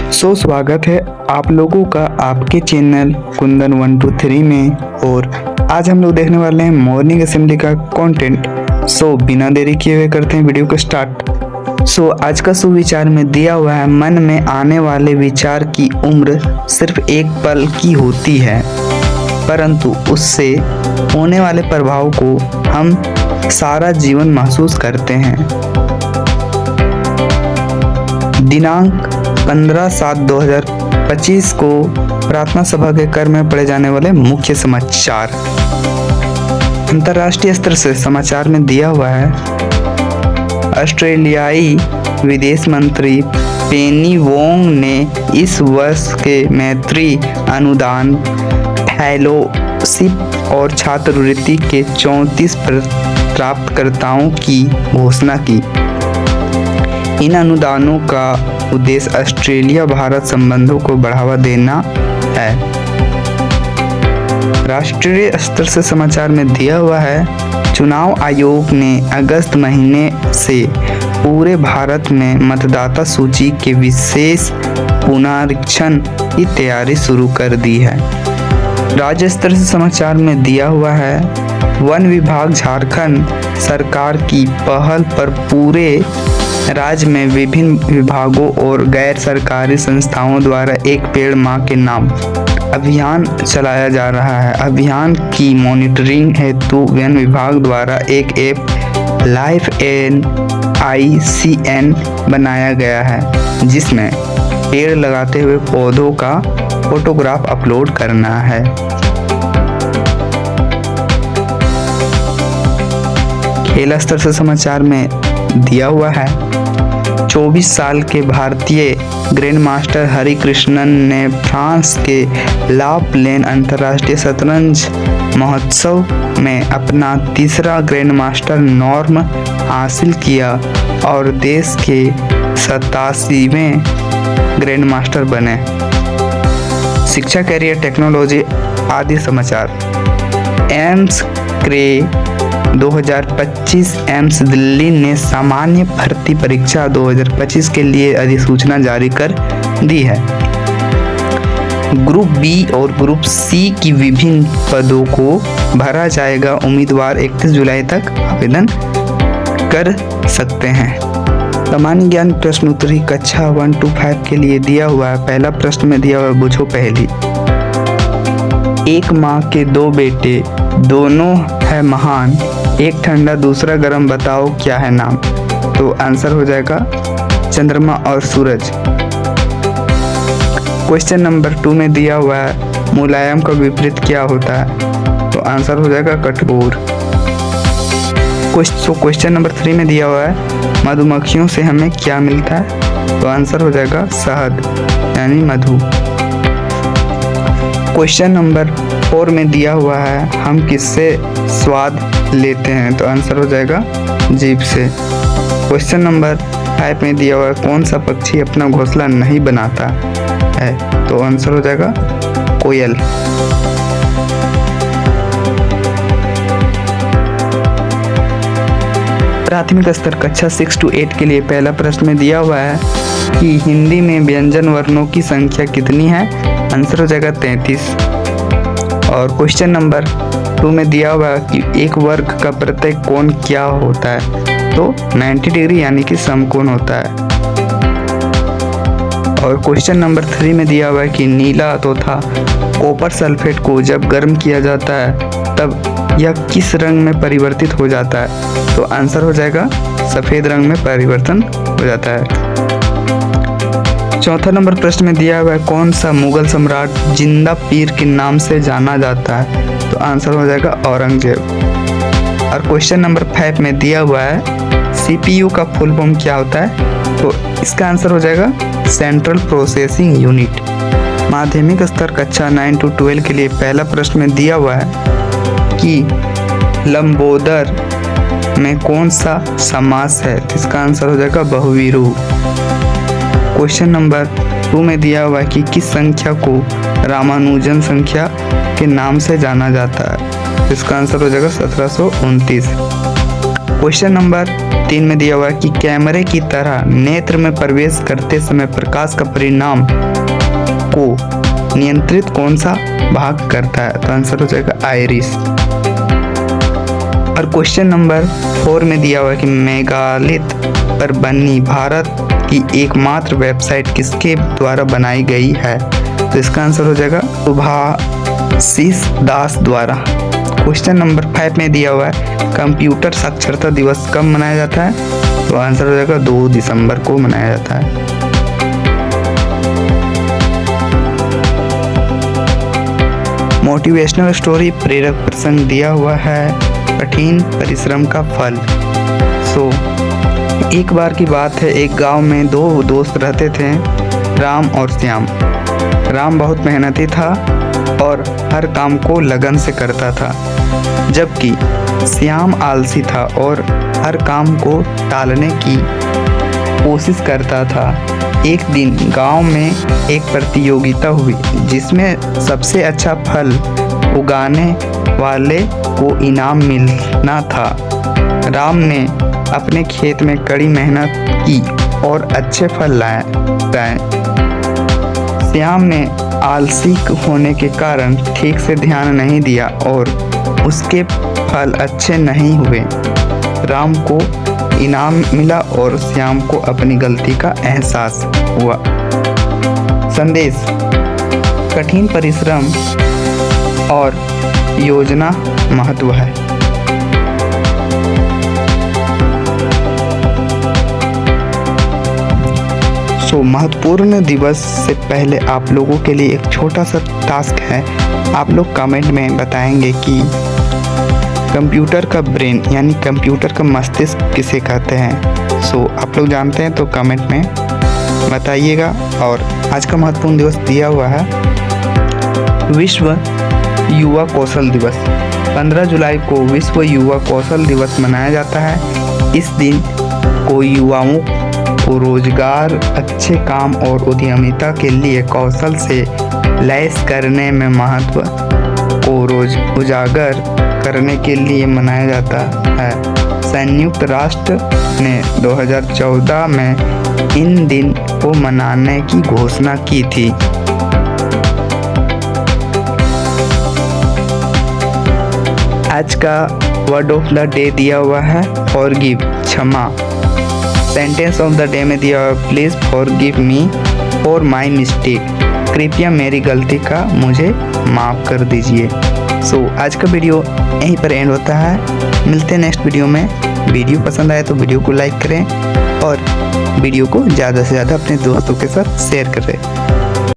स्वागत है आप लोगों का आपके चैनल कुंदन 123 में। और आज हम लोग देखने वाले हैं मॉर्निंग असेंबली का कंटेंट। बिना देरी किए हुए करते हैं वीडियो को स्टार्ट। आज का सुविचार में दिया हुआ है, मन में आने वाले विचार की उम्र सिर्फ एक पल की होती है, परंतु उससे होने वाले प्रभाव को हम सारा जीवन महसूस करते हैं। दिनांक 15/7/2025 को प्रार्थना सभा के कर में पढ़े जाने वाले मुख्य समाचार। अंतर्राष्ट्रीय स्तर से समाचार में दिया हुआ है, ऑस्ट्रेलियाई विदेश मंत्री पेनी वोंग ने इस वर्ष के मैत्री अनुदान, फेलोशिप और छात्रवृत्ति के 34 प्राप्तकर्ताओं की घोषणा की। इन अनुदानों का उद्देश्य ऑस्ट्रेलिया भारत संबंधों को बढ़ावा देना है। राष्ट्रीय स्तर से समाचार में दिया हुआ है, चुनाव आयोग ने अगस्त महीने से पूरे भारत में मतदाता सूची के विशेष पुनरीक्षण की तैयारी शुरू कर दी है। राज्य स्तर से समाचार में दिया हुआ है, वन विभाग झारखंड सरकार की पहल पर पूरे राज्य में विभिन्न विभागों और गैर सरकारी संस्थाओं द्वारा एक पेड़ मां के नाम अभियान चलाया जा रहा है। अभियान की मॉनिटरिंग हेतु वन विभाग द्वारा एक ऐप लाइफ NICN बनाया गया है, जिसमें पेड़ लगाते हुए पौधों का फोटोग्राफ अपलोड करना है। खेल स्तर से समाचार में दिया हुआ है, 24 साल के भारतीय ग्रैंड मास्टर हरि कृष्णन ने फ्रांस के ला प्लेन अंतर्राष्ट्रीय शतरंज महोत्सव में अपना तीसरा ग्रैंड मास्टर नॉर्म हासिल किया और देश के 87वें ग्रैंड मास्टर बने। शिक्षा, कैरियर, टेक्नोलॉजी आदि समाचार। एम्स क्रे 2025 एम्स दिल्ली ने सामान्य भर्ती परीक्षा 2025 के लिए अधिसूचना जारी कर दी है। ग्रुप बी और ग्रुप सी की विभिन्न पदों को भरा जाएगा। उम्मीदवार 31 जुलाई तक आवेदन कर सकते हैं। सामान्य ज्ञान प्रश्न उत्तरी कक्षा 1 to 5 के लिए दिया हुआ है। पहला प्रश्न में दिया हुआ है, बुझो पहली। एक माँ के दो बेटे, दोनों है महान, एक ठंडा दूसरा गर्म, बताओ क्या है नाम? तो आंसर हो जाएगा चंद्रमा और सूरज। क्वेश्चन नंबर 2 में दिया हुआ है, मुलायम का विपरीत क्या होता है? तो आंसर हो जाएगा कठोर। क्वेश्चन नंबर 3 में दिया हुआ है, मधुमक्खियों से हमें क्या मिलता है? तो आंसर हो जाएगा शहद यानी मधु। क्वेश्चन नंबर 4 में दिया हुआ है, हम किससे स्वाद लेते हैं? तो आंसर हो जाएगा जीभ से। क्वेश्चन नंबर 5 में दिया हुआ है, कौन सा पक्षी अपना घोंसला नहीं बनाता है? तो आंसर हो जाएगा कोयल। प्राथमिक स्तर कक्षा 6 to 8 के लिए पहला प्रश्न में दिया हुआ है कि हिंदी में व्यंजन वर्णों की संख्या कितनी है? आंसर हो जाएगा 33। और क्वेश्चन नंबर 2 में दिया हुआ है कि एक वर्ग का प्रत्येक कोण क्या होता है? तो 90 डिग्री यानी कि समकोण होता है। और क्वेश्चन नंबर 3 में दिया हुआ है कि नीला तथा कॉपर सल्फेट को जब गर्म किया जाता है तब यह किस रंग में परिवर्तित हो जाता है? तो आंसर हो जाएगा सफेद रंग में परिवर्तन हो जाता है। चौथा नंबर प्रश्न में दिया हुआ है, कौन सा मुगल सम्राट जिंदा पीर के नाम से जाना जाता है? तो आंसर हो जाएगा औरंगजेब। और क्वेश्चन नंबर 5 में दिया हुआ है, CPU का फुल फॉर्म क्या होता है? तो इसका आंसर हो जाएगा सेंट्रल प्रोसेसिंग यूनिट। माध्यमिक स्तर कक्षा 9 to 12 के लिए पहला प्रश्न में दिया हुआ है कि लंबोदर में कौन सा समास है? इसका आंसर हो जाएगा बहुवीरू। क्वेश्चन नंबर 2 में दिया हुआ है कि किस संख्या को रामानुजन संख्या के नाम से जाना जाता है? इसका आंसर हो जाएगा 1729। क्वेश्चन नंबर 3 में दिया हुआ है कि कैमरे की तरह नेत्र में प्रवेश करते समय प्रकाश का परिणाम को नियंत्रित कौन सा भाग करता है? तो आंसर हो जाएगा आइरिस। और क्वेश्चन नंबर 4 में दिया हुआ है कि मेगालिथ पर बनी भारत की एकमात्र वेबसाइट किसके द्वारा बनाई गई है? तो इसका आंसर हो जाएगा सुभाषिस दास द्वारा। क्वेश्चन नंबर 5 में दिया हुआ है कंप्यूटर साक्षरता दिवस कब मनाया जाता है? तो आंसर हो जाएगा 2 दिसंबर को मनाया जाता है। मोटिवेशनल स्टोरी प्रेरक प्रसंग दिया हुआ है कठिन परिश्रम का फल। एक बार की बात है, एक गांव में 2 दोस्त रहते थे, राम और श्याम। राम बहुत मेहनती था और हर काम को लगन से करता था, जबकि श्याम आलसी था और हर काम को टालने की कोशिश करता था। एक दिन गांव में एक प्रतियोगिता हुई जिसमें सबसे अच्छा फल उगाने वाले को इनाम मिलना था। राम ने अपने खेत में कड़ी मेहनत की और अच्छे फल लाए। श्याम ने आलसी होने के कारण ठीक से ध्यान नहीं दिया और उसके फल अच्छे नहीं हुए। राम को इनाम मिला और श्याम को अपनी गलती का एहसास हुआ। संदेश: कठिन परिश्रम और योजना महत्व है। महत्वपूर्ण दिवस से पहले आप लोगों के लिए एक छोटा सा टास्क है। आप लोग कमेंट में बताएंगे कि कंप्यूटर का ब्रेन यानी कंप्यूटर का मस्तिष्क किसे कहते हैं। आप लोग जानते हैं तो कमेंट में बताइएगा। और आज का महत्वपूर्ण दिवस दिया हुआ है विश्व युवा कौशल दिवस। 15 जुलाई को विश्व युवा कौशल दिवस मनाया जाता है। इस दिन को युवाओं को रोजगार, अच्छे काम और उद्यमिता के लिए कौशल से लैस करने में महत्व को उजागर करने के लिए मनाया जाता है। संयुक्त राष्ट्र ने 2014 में इन दिन को मनाने की घोषणा की थी। आज का वर्ड ऑफ द डे दिया हुआ है फॉरगिव, क्षमा। सेंटेंस ऑफ द डे में दिया हुआ है please forgive me for my mistake. कृपया मेरी गलती का मुझे माफ़ कर दीजिए। आज का वीडियो यहीं पर एंड होता है। मिलते हैं नेक्स्ट वीडियो में। वीडियो पसंद आए तो वीडियो को लाइक करें और वीडियो को ज़्यादा से ज़्यादा अपने दोस्तों के साथ शेयर करें।